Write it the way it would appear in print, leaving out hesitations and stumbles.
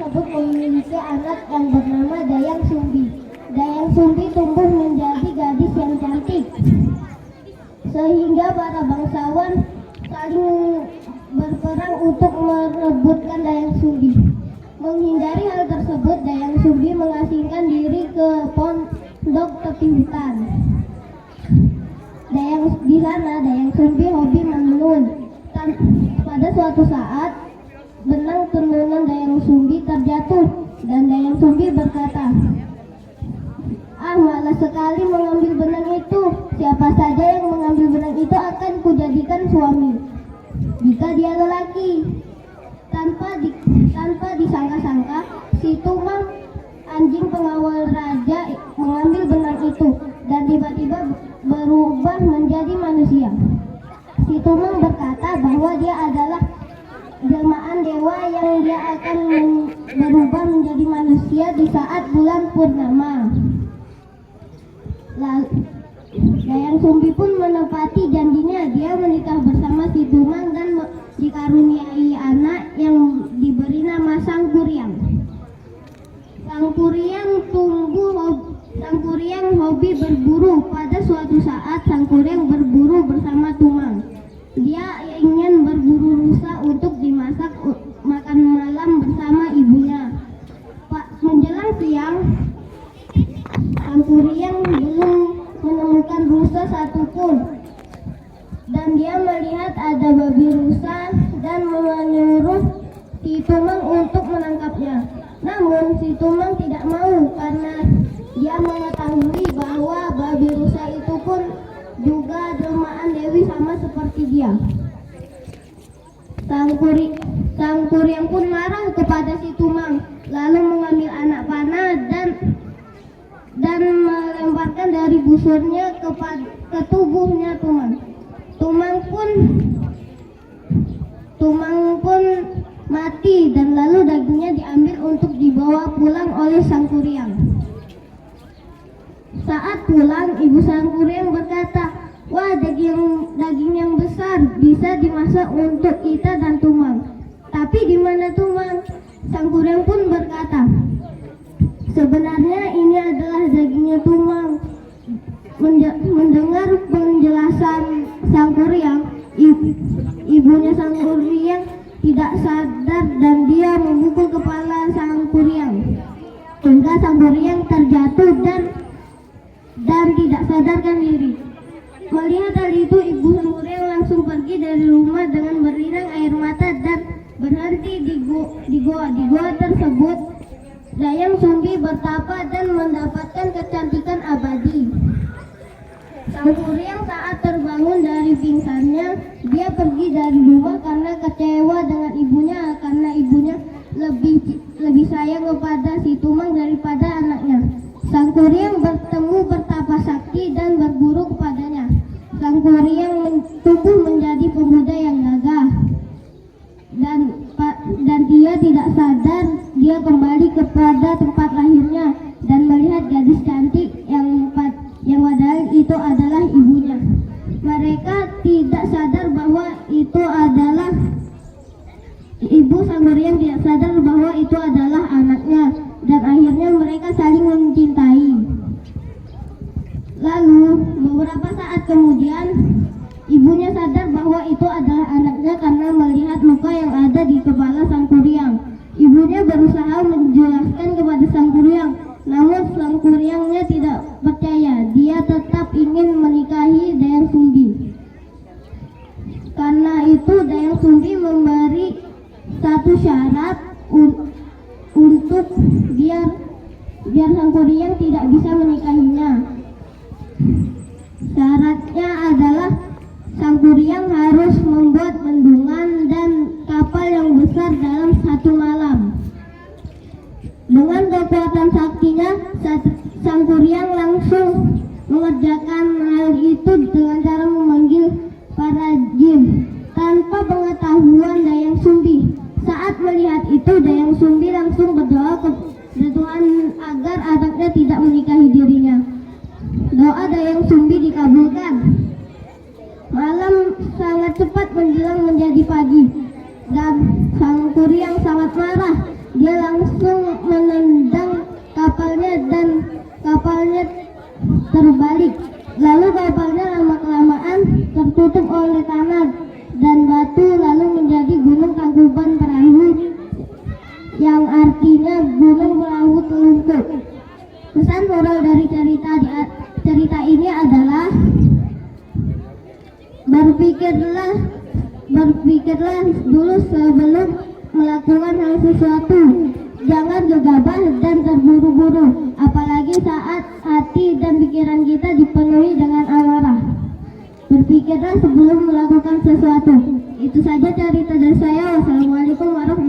tersebut memiliki anak yang bernama Dayang Sumbi. Dayang Sumbi tumbuh menjadi gadis yang cantik, sehingga para bangsawan saling berperang untuk merebutkan Dayang Sumbi. Menghindari hal tersebut, Dayang Sumbi mengasingkan diri ke pondok tepi hutan. Di sana Dayang Sumbi hobi menenun. Pada suatu saat, benang tenunan Dayang Sumbi terjatuh dan Dayang Sumbi berkata, malas sekali mengambil benang itu. Siapa saja yang mengambil benang itu akan kujadikan suami, jika dia lelaki. Tanpa disangka-sangka, si Tumang, anjing pengawal raja, mengambil benang itu dan tiba-tiba berubah menjadi manusia. Si Tumang berkata bahwa dia adalah jelmaan dewa yang dia akan berubah menjadi manusia di saat bulan purnama. Dayang Sumbi pun menepati janjinya. Dia menikah bersama si Tumang dan dikaruniai anak yang diberi nama Sangkuriang. Sangkuriang hobi berburu. Pada suatu saat Sangkuriang berburu bersama Tumang. Dia ingin berburu rusa untuk dimasak makan malam bersama ibunya. Menjelang siang, Sangkuriang belum menemukan rusa satupun, dan dia melihat ada babi rusa dan menyuruh si Tumang untuk menangkapnya. Namun si Tumang tidak mau karena dia mengetahui bahwa babi rusa itu pun juga jelmaan dewi sama seperti dia. Sangkuriang pun marah kepada si Tumang, lalu mengambil anak panah dan melemparkan dari busurnya ke tubuhnya Tumang. Tumang pun mati dan lalu dagingnya diambil untuk dibawa pulang oleh Sangkuriang. Saat pulang, ibu Sangkuriang berkata, "Wah, daging yang besar, bisa dimasak untuk kita dan Tumang. Tapi di mana Tumang?" Sangkuriang pun berkata, "Sebenarnya ini adalah dagingnya Tumang." Mendengar penjelasan Sangkuriang, ibunya Sangkuriang tidak sadar dan dia memukul kepala Sangkuriang hingga Sangkuriang terjatuh dan tidak sadarkan diri. Melihat hal itu, ibu Sangkuriang langsung pergi dari rumah dengan berinang air mata dan berhenti di goa. Di goa tersebut, Dayang Sumbi bertapa dan mendapatkan kecantikan abadi. Sangkuriang saat terbangun dari pingsannya, dia pergi dari rumah karena kecewa dengan ibunya, karena ibunya lebih sayang kepada si Tumang daripada anaknya. Sangkuriang bertapa sakti dan berguru kepadanya. Sangkuriang tumbuh menjadi pemuda yang gagah, dan dia tidak sadar dia kembali kepada tempat lahirnya dan melihat gadis cantik yang padahal itu adalah ibunya. Mereka tidak sadar bahwa itu adalah ibu Sangkuriang, tidak sadar bahwa itu adalah anaknya, dan akhirnya mereka saling mencintai. Lalu beberapa saat kemudian, ibunya sadar bahwa itu adalah anaknya karena melihat luka yang ada di kepala Sangkuriang. Ibunya berusaha menjelaskan kepada Sangkuriang, namun Sangkuriangnya tidak percaya. Dia tetap ingin menikahi Dayang Sumbi. Karena itu Dayang Sumbi memberi satu syarat untuk biar Sangkuriang tidak bisa menikahinya. Syaratnya adalah Sangkuriang harus membuat bendungan dan kapal yang besar dalam satu malam. Dengan kekuatan saktinya, Sangkuriang langsung mengerjakan hal itu dengan cara memanggil para jin tanpa pengetahuan Dayang Sumbi. Saat melihat itu, Dayang Sumbi langsung berdoa kepada Tuhan agar anaknya tidak menikahi dirinya. Doa Dayang Sumbi dikabulkan. Malam sangat cepat menjelang menjadi pagi dan Sangkuriang sangat marah. Dia langsung kapalnya terbalik. Lalu kapalnya lama-kelamaan tertutup oleh tanah dan batu, lalu menjadi Gunung Tangkuban Perahu, yang artinya gunung perahu telungkup. Pesan moral dari cerita ini adalah berpikirlah dulu sebelum melakukan hal sesuatu. Jangan gegabah dan terburu-buru, apalagi saat hati dan pikiran kita dipenuhi dengan amarah. Berpikirlah sebelum melakukan sesuatu. Itu saja cerita dari saya. Wassalamualaikum warahmatullahi wabarakatuh.